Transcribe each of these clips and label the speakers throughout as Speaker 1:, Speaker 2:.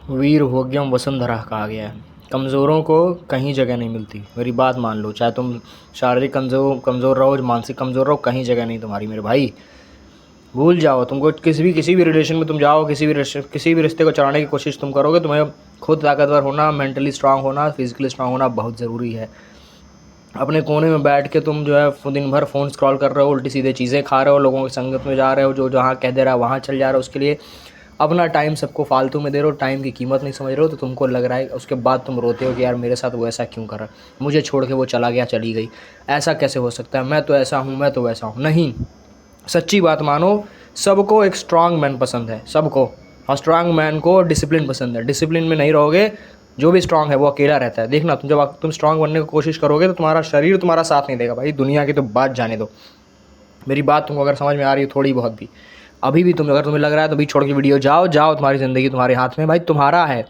Speaker 1: वीर भोग्यम वसुंधरा कहा गया है। कमज़ोरों को कहीं जगह नहीं मिलती, मेरी बात मान लो। चाहे तुम शारीरिक कमज़ोर रहो, मानसिक कमज़ोर रहो, कहीं जगह नहीं तुम्हारी मेरे भाई। भूल जाओ। तुमको किसी भी रिलेशन में तुम जाओ, किसी भी रिश्ते को चलाने की कोशिश तुम करोगे, तुम्हें खुद ताकतवर होना, मेंटली स्ट्रांग होना, फिजिकली स्ट्रांग होना बहुत ज़रूरी है। अपने कोने में बैठ के तुम जो है दिन भर फ़ोन स्क्रॉल कर रहे हो, उल्टी सीधे चीज़ें खा रहे हो, लोगों की संगत में जा रहे हो, जो जहाँ कह दे रहा है वहाँ चल जा रहे हो, उसके लिए अपना टाइम सबको फालतू में दे रहे हो, टाइम की कीमत नहीं समझ रहे हो, तो तुमको लग रहा है, उसके बाद तुम रोते हो कि यार मेरे साथ वो ऐसा क्यों कर रहा, मुझे छोड़ के वो चला गया, चली गई, ऐसा कैसे हो सकता है, मैं तो ऐसा हूँ, मैं तो वैसा हूँ। नहीं, सच्ची बात मानो, सबको एक स्ट्रांग मैन पसंद है, सबको। और स्ट्रांग मैन को डिसिप्लिन पसंद है। डिसिप्लिन में नहीं रहोगे, जो भी स्ट्रांग है वो अकेला रहता है। देखना, तुम स्ट्रांग बनने की कोशिश करोगे तो तुम्हारा शरीर तुम्हारा साथ नहीं देगा भाई। दुनिया की तो बात जाने दो, मेरी बात तुमको अगर समझ में आ रही है थोड़ी बहुत भी, अभी भी अगर तुम्हें लग रहा है तो अभी छोड़ के वीडियो जाओ। तुम्हारी ज़िंदगी तुम्हारे हाथ में भाई, तुम्हारा है,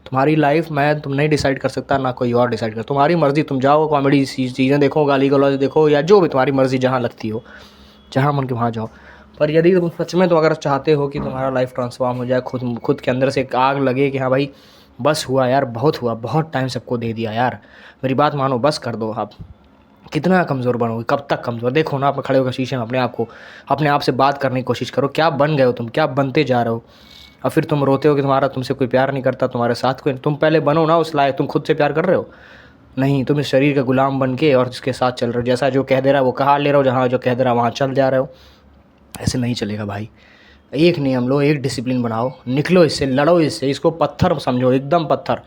Speaker 1: तुम्हारी लाइफ तुम नहीं डिसाइड कर सकता, ना कोई और डिसाइड कर। तुम्हारी मर्ज़ी, तुम जाओ कॉमेडी चीज़ें देखो, गाली गलौज देखो, या जो भी तुम्हारी मर्ज़ी जहाँ लगती हो, जहाँ मन के वहाँ जाओ। पर यदि तुम सच में अगर चाहते हो कि तुम्हारा लाइफ ट्रांसफॉर्म हो जाए, खुद के अंदर से एक आग लगे कि हाँ भाई बस हुआ यार, बहुत हुआ, बहुत टाइम सबको दे दिया यार, मेरी बात मानो, बस कर दो। आप कितना कमज़ोर बनोगे, कब तक कमज़ोर? देखो ना, आप खड़े होकर शीशे में अपने आप से बात करने की कोशिश करो, क्या बन गए हो तुम, क्या बनते जा रहे हो? और फिर तुम रोते हो कि तुमसे कोई प्यार नहीं करता, तुम्हारे साथ कोई। तुम पहले बनो ना उस लायक, तुम खुद से प्यार कर रहे हो? नहीं, तुम इस शरीर का गुलाम बन के और इसके साथ चल रहे हो, जैसा जो कह दे रहा है वो कहा ले रहे हो, जहाँ जो कह दे रहा है वहाँ चल जा रहे हो। ऐसे नहीं चलेगा भाई। एक नियम लो, एक डिसिप्लिन बनाओ, निकलो इससे, लड़ो इससे, इसको पत्थर समझो, एकदम पत्थर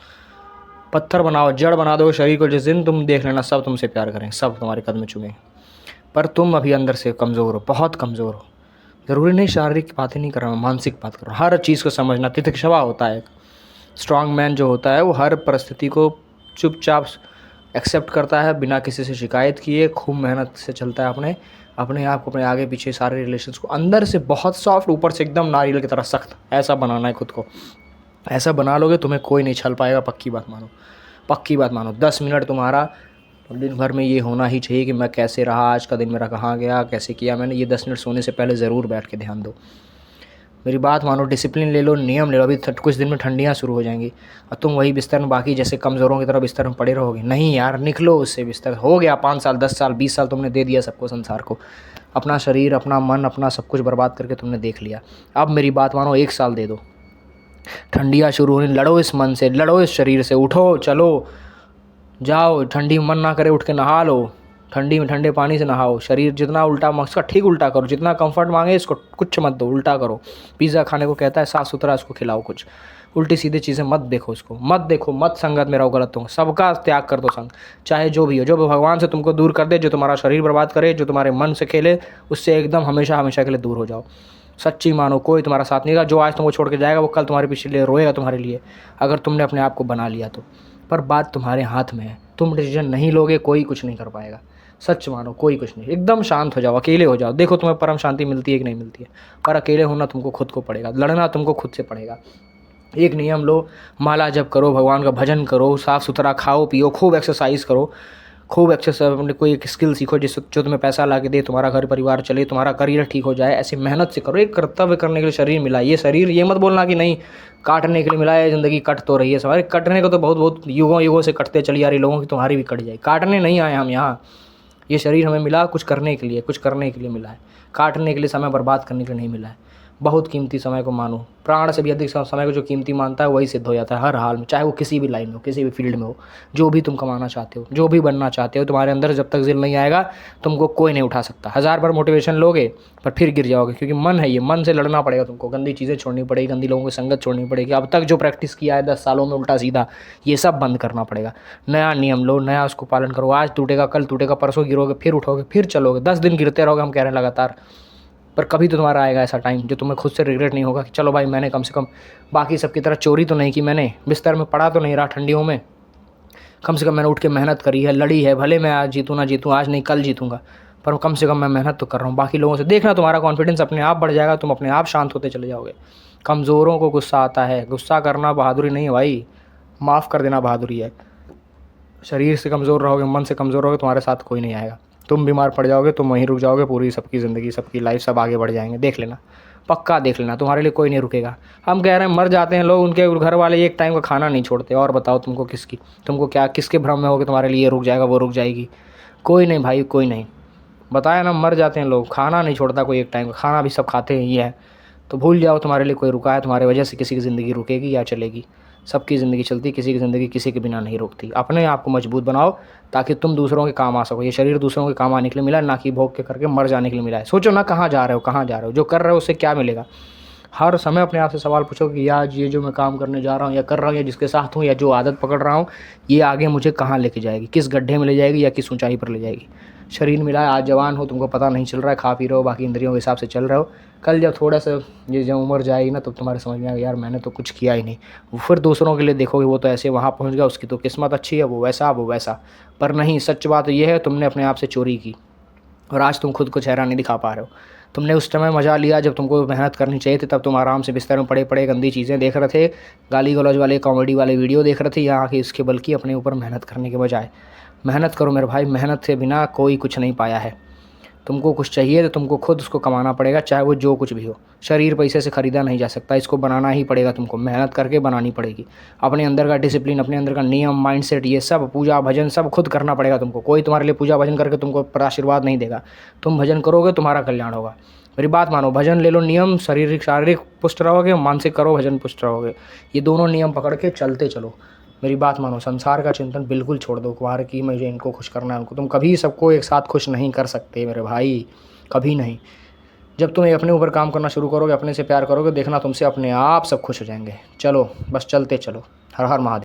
Speaker 1: पत्थर बनाओ, जड़ बना दो शरीर को। जिस दिन तुम देख लेना, सब तुमसे प्यार करें, सब तुम्हारे कदम चूमें। पर तुम अभी अंदर से कमज़ोर हो, बहुत कमज़ोर हो। ज़रूरी नहीं, शारीरिक बातें नहीं कर रहा हूँ, मानसिक बात कर रहा हूँ। हर चीज़ को समझना, तितिक्षवा होता है। स्ट्रॉन्ग मैन जो होता है वो हर परिस्थिति को चुपचाप एक्सेप्ट करता है, बिना किसी से शिकायत किए, खूब मेहनत से चलता है अपने अपने आप को, अपने आगे पीछे सारे रिलेशंस को अंदर से बहुत सॉफ्ट, ऊपर से एकदम नारियल की तरह सख्त। ऐसा बनाना है खुद को। ऐसा बना लोगे, तुम्हें कोई नहीं छल पाएगा, पक्की बात मानो, पक्की बात मानो। 10 मिनट तुम्हारा दिन भर में ये होना ही चाहिए कि मैं कैसे रहा, आज का दिन मेरा कहाँ गया, कैसे किया मैंने। ये 10 मिनट सोने से पहले ज़रूर बैठ के ध्यान दो। मेरी बात मानो, डिसिप्लिन ले लो, नियम ले लो। अभी कुछ दिन में ठंडियाँ शुरू हो जाएंगी और तुम वही बिस्तर में बाकी जैसे कमज़ोरों की तरह बिस्तर में पड़े रहोगे। नहीं यार, निकलो उससे। बिस्तर हो गया, 5 साल, 10 साल, 20 साल तुमने दे दिया सबको, संसार को, अपना शरीर, अपना मन, अपना सब कुछ बर्बाद करके तुमने देख लिया। अब मेरी बात मानो, 1 साल दे दो। ठंडियाँ शुरू होने, लड़ो इस मन से, लड़ो इस शरीर से, उठो, चलो, जाओ। ठंडी में मन ना करे, उठ के नहा लो, ठंडी में ठंडे पानी से नहाओ। शरीर जितना उल्टा उसका ठीक उल्टा करो, जितना कंफर्ट मांगे इसको कुछ मत दो, उल्टा करो। पिज़्ज़ा खाने को कहता है, साफ़ सुथरा इसको खिलाओ। कुछ उल्टी सीधी चीज़ें मत देखो, इसको मत देखो, मत संगत में रहो, गलत हो, सबका त्याग कर दो संग। चाहे जो भी हो, जो भगवान से तुमको दूर कर दे, जो तुम्हारा शरीर बर्बाद करे, जो तुम्हारे मन से खेले, उससे एकदम हमेशा हमेशा के लिए दूर हो जाओ। सच्ची मानो, कोई तुम्हारा साथ नहीं देगा। जो आज तुमको छोड़ के जाएगा वो कल तुम्हारे पीछे लिए रोएगा तुम्हारे लिए, अगर तुमने अपने आप को बना लिया तो। पर बात तुम्हारे हाथ में है, तुम डिसीजन नहीं लोगे, कोई कुछ नहीं कर पाएगा। सच मानो, कोई कुछ नहीं। एकदम शांत हो जाओ, अकेले हो जाओ, देखो तुम्हें परम शांति मिलती है कि नहीं मिलती है। पर अकेले होना तुमको खुद को पड़ेगा, लड़ना तुमको खुद से पड़ेगा। एक नियम लो, माला जप करो, भगवान का भजन करो, साफ़ सुथरा खाओ पियो, खूब एक्सरसाइज करो, खूब एक्सरसाइज। अपने कोई एक स्किल सीखो जिससे जो तुम्हें पैसा ला के दे, तुम्हारा घर परिवार चले, तुम्हारा करियर ठीक हो जाए। ऐसी मेहनत से करो। एक कर्तव्य करने के लिए शरीर मिला, ये शरीर, ये मत बोलना कि नहीं काटने के लिए मिला है, ज़िंदगी कट तो रही है। सवारी कटने को तो बहुत बहुत युगों युगों से कटते चली आ रही, लोगों की तुम्हारी भी कट जाए। काटने नहीं आए हम यहाँ। ये शरीर हमें मिला कुछ करने के लिए, कुछ करने के लिए मिला है, काटने के लिए, समय बर्बाद करने के लिए नहीं मिला है। बहुत कीमती समय को मानो, प्राण से भी अधिक समय को जो कीमती मानता है वही सिद्ध हो जाता है हर हाल में, चाहे वो किसी भी लाइन में हो, किसी भी फील्ड में हो। जो भी तुम कमाना चाहते हो, जो भी बनना चाहते हो, तुम्हारे अंदर जब तक दिल नहीं आएगा तुमको कोई नहीं उठा सकता। 1000 बार मोटिवेशन लोगे पर फिर गिर जाओगे, क्योंकि मन है ये, मन से लड़ना पड़ेगा तुमको। गंदी चीज़ें छोड़नी पड़ेगी, गंदी लोगों की संगत छोड़नी पड़ेगी। अब तक जो प्रैक्टिस किया है 10 सालों में उल्टा सीधा, ये सब बंद करना पड़ेगा। नया नियम लो, नया उसको पालन करो। आज टूटेगा, कल टूटेगा, परसों गिरोगे, फिर उठोगे, फिर चलोगे। 10 दिन गिरते रहोगे, हम कह रहे हैं लगातार, पर कभी तो तुम्हारा आएगा ऐसा टाइम जो तुम्हें खुद से रिग्रेट नहीं होगा कि चलो भाई मैंने कम से कम बाकी सबकी तरह चोरी तो नहीं की, मैंने बिस्तर में पड़ा तो नहीं रहा ठंडियों में, कम से कम मैंने उठ के मेहनत करी है, लड़ी है। भले मैं आज जीतूँ ना जीतूँ, आज नहीं कल जीतूँगा, पर कम से कम मैं मेहनत तो कर रहा हूँ। बाकी लोगों से देखना, तुम्हारा कॉन्फिडेंस अपने आप बढ़ जाएगा, तुम अपने आप शांत होते चले जाओगे। कमज़ोरों को गुस्सा आता है, गुस्सा करना बहादुरी नहीं है भाई, माफ़ कर देना बहादुरी है। शरीर से कमज़ोर रहोगे, मन से कमज़ोर रहोगे, तुम्हारे साथ कोई नहीं आएगा। तुम बीमार पड़ जाओगे, तुम वहीं रुक जाओगे, पूरी सबकी ज़िंदगी, सबकी लाइफ, सब आगे बढ़ जाएंगे, देख लेना। पक्का देख लेना, तुम्हारे लिए कोई नहीं रुकेगा। हम कह रहे हैं मर जाते हैं लोग, उनके घर वाले एक टाइम का खाना नहीं छोड़ते। और बताओ तुमको क्या किसके भ्रम में हो कि तुम्हारे लिए ये रुक जाएगा वो रुक जाएगी? कोई नहीं भाई, कोई नहीं। बताया ना, मर जाते हैं लोग, खाना नहीं छोड़ता कोई एक टाइम का, खाना भी सब खाते हैं, ये है। तो भूल जाओ तुम्हारे लिए कोई रुका है, तुम्हारे वजह से किसी की ज़िंदगी रुकेगी या चलेगी? सबकी ज़िंदगी चलती, किसी की ज़िंदगी किसी के बिना नहीं रुकती। अपने आप को मजबूत बनाओ ताकि तुम दूसरों के काम आ सको। ये शरीर दूसरों के काम आने के लिए मिला है, ना कि भोग के करके मर जाने के लिए मिला है। सोचो ना, कहाँ जा रहे हो, कहाँ जा रहे हो? जो कर रहे हो उससे क्या मिलेगा? हर समय अपने आप से सवाल पूछो कि आज ये जो मैं काम करने जा रहा हूँ या कर रहा हूँ या जिसके साथ हूँ या जो आदत पकड़ रहा हूँ, ये आगे मुझे कहाँ लेके जाएगी? किस गड्ढे में ले जाएगी या किस ऊंचाई पर ले जाएगी? शरीर मिला है, आज जवान हो, तुमको पता नहीं चल रहा है, खा पी रहे हो, बाकी इंद्रियों के हिसाब से चल रहे हो। कल जब थोड़ा सा ये जब उम्र जाएगी ना, तब तुम्हारे समझ में आएगा यार मैंने तो कुछ किया ही नहीं। फिर दूसरों के लिए देखोगे वो तो ऐसे वहाँ पहुँच गया, उसकी तो किस्मत अच्छी है, वो वैसा। पर नहीं, सच बात ये है, तुमने अपने आप से चोरी की और आज तुम खुद को चेहरा नहीं दिखा पा रहे हो। तुमने उस समय मज़ा लिया जब तुमको मेहनत करनी चाहिए थी, तब तुम आराम से बिस्तर में पड़े पड़े गंदी चीज़ें देख रहे थे, गाली गलौज वाले कॉमेडी वाले वीडियो देख रहे थे, यहाँ के इसके बल्कि अपने ऊपर मेहनत करने के बजाय। मेहनत करो मेरे भाई, मेहनत से बिना कोई कुछ नहीं पाया है। तुमको कुछ चाहिए तो तुमको खुद उसको कमाना पड़ेगा, चाहे वो जो कुछ भी हो। शरीर पैसे से ख़रीदा नहीं जा सकता, इसको बनाना ही पड़ेगा, तुमको मेहनत करके बनानी पड़ेगी। अपने अंदर का डिसिप्लिन, अपने अंदर का नियम, माइंडसेट, ये सब पूजा भजन सब खुद करना पड़ेगा तुमको। कोई तुम्हारे लिए पूजा भजन करके तुमको आशीर्वाद नहीं देगा। तुम भजन करोगे, तुम्हारा कल्याण होगा। मेरी बात मानो, भजन ले लो नियम, शारीरिक पुष्ट रहोगे, मानसिक करो भजन पुष्ट रहोगे। ये दोनों नियम पकड़ के चलते चलो। मेरी बात मानो, संसार का चिंतन बिल्कुल छोड़ दो कुमार की मुझे इनको खुश करना है उनको। तुम कभी सबको एक साथ खुश नहीं कर सकते मेरे भाई, कभी नहीं। जब तुम अपने ऊपर काम करना शुरू करोगे, अपने से प्यार करोगे, देखना तुमसे अपने आप सब खुश हो जाएंगे। चलो बस चलते चलो। हर हर महादेव।